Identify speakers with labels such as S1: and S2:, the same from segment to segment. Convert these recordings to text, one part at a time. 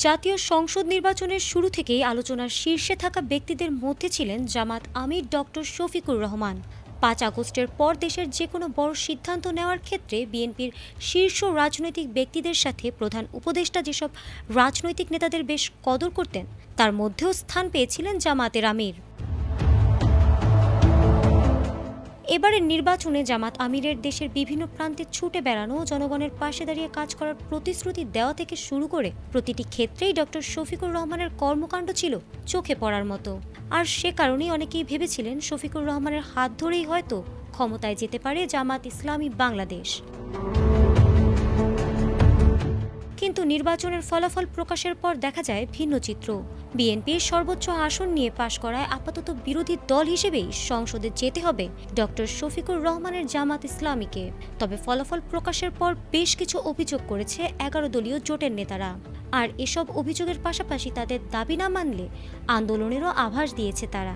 S1: জাতীয় সংসদ নির্বাচনের শুরু থেকেই আলোচনার শীর্ষে থাকা ব্যক্তিদের মধ্যে ছিলেন জামাত আমির ডক্টর শফিকুর রহমান। ৫ আগস্টের পর দেশের যে কোনো বড় সিদ্ধান্ত নেওয়ার ক্ষেত্রে বিএনপির শীর্ষ রাজনৈতিক ব্যক্তিদের সাথে প্রধান উপদেষ্টা যেসব রাজনৈতিক নেতাদের বেশ কদর করতেন, তার মধ্যেও স্থান পেয়েছিলেন জামাতের আমির। এবারের নির্বাচনে জামাত আমিরের দেশের বিভিন্ন প্রান্তে ছুটে বেড়ানো, জনগণের পাশে দাঁড়িয়ে কাজ করার প্রতিশ্রুতি দেওয়া থেকে শুরু করে প্রতিটি ক্ষেত্রেই ডক্টর শফিকুর রহমানের কর্মকাণ্ড ছিল চোখে পড়ার মতো। আর সে কারণেই অনেকেই ভেবেছিলেন শফিকুর রহমানের হাত ধরেই হয়তো ক্ষমতায় যেতে পারে জামাত ইসলামী বাংলাদেশ। কিন্তু নির্বাচনের ফলাফল প্রকাশের পর দেখা যায় ভিন্ন চিত্র। বিএনপির সর্বোচ্চ আসন নিয়ে পাশ করায় আপাতত বিরোধী দল হিসেবেই সংসদে যেতে হবে ডক্টর শফিকুর রহমানের জামাত ইসলামীকে। তবে ফলাফল প্রকাশের পর বেশ কিছু অভিযোগ করেছে ১১ দলীয় জোটের নেতারা। আর এসব অভিযোগের পাশাপাশি তাদের দাবি না মানলে আন্দোলনেরও আভাস দিয়েছে তারা।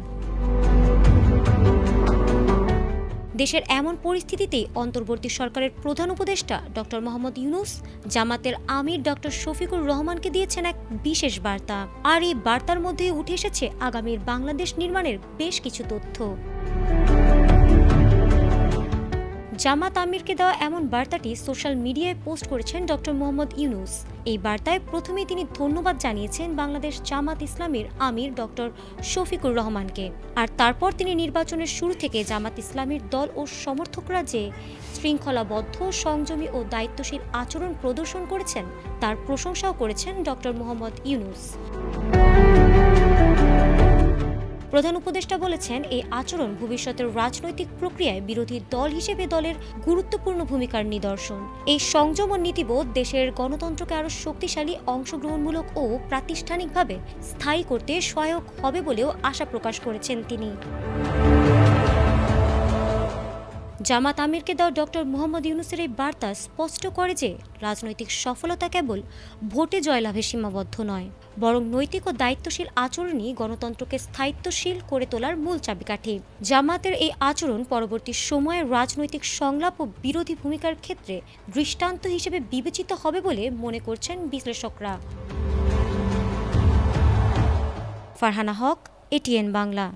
S1: দেশের এমন পরিস্থিতিতেই অন্তর্বর্তী সরকারের প্রধান উপদেষ্টা ডক্টর মোহাম্মদ ইউনূস জামাতের আমির ডক্টর শফিকুর রহমানকে দিয়েছেন এক বিশেষ বার্তা। আর এই বার্তার মধ্যে উঠে এসেছে আগামীর বাংলাদেশ নির্মাণের বেশ কিছু তথ্য। জামাত আমিরকে দেওয়া এমন বার্তাটি সোশ্যাল মিডিয়ায় পোস্ট করেছেন ডক্টর মোহাম্মদ ইউনূস। এই বার্তায় প্রথমেই তিনি ধন্যবাদ জানিয়েছেন বাংলাদেশ জামাত ইসলামীর আমির ডক্টর শফিকুর রহমানকে। আর তারপর তিনি নির্বাচনের শুরু থেকে জামাত ইসলামীর দল ও সমর্থকরা যে শৃঙ্খলাবদ্ধ, সংযমী ও দায়িত্বশীল আচরণ প্রদর্শন করেছেন তার প্রশংসাও করেছেন ডক্টর মোহাম্মদ ইউনূস। প্রধান উপদেষ্টা বলেছেন, এই আচরণ ভবিষ্যতের রাজনৈতিক প্রক্রিয়ায় বিরোধী দল হিসেবে দলের গুরুত্বপূর্ণ ভূমিকার নিদর্শন। এই সংযম ও নীতিবোধ দেশের গণতন্ত্রকে আরও শক্তিশালী, অংশগ্রহণমূলক ও প্রাতিষ্ঠানিকভাবে স্থায়ী করতে সহায়ক হবে বলেও আশা প্রকাশ করেছেন তিনি। জামাত আমিরকে দেওয়া ডক্টর মোহাম্মদ ইউনূসের এই বার্তা স্পষ্ট করে যে রাজনৈতিক সফলতা কেবল ভোটে জয়লাভে সীমাবদ্ধ নয়, বরং নৈতিক ও দায়িত্বশীল আচরণই গণতন্ত্রকে স্থায়িত্বশীল করে তোলার মূল চাবিকাঠি। জামাতের এই আচরণ পরবর্তী সময়ে রাজনৈতিক সংলাপ ও বিরোধী ভূমিকার ক্ষেত্রে দৃষ্টান্ত হিসেবে বিবেচিত হবে বলে মনে করছেন বিশ্লেষকরা। ফারহানা হক, এটিএন বাংলা।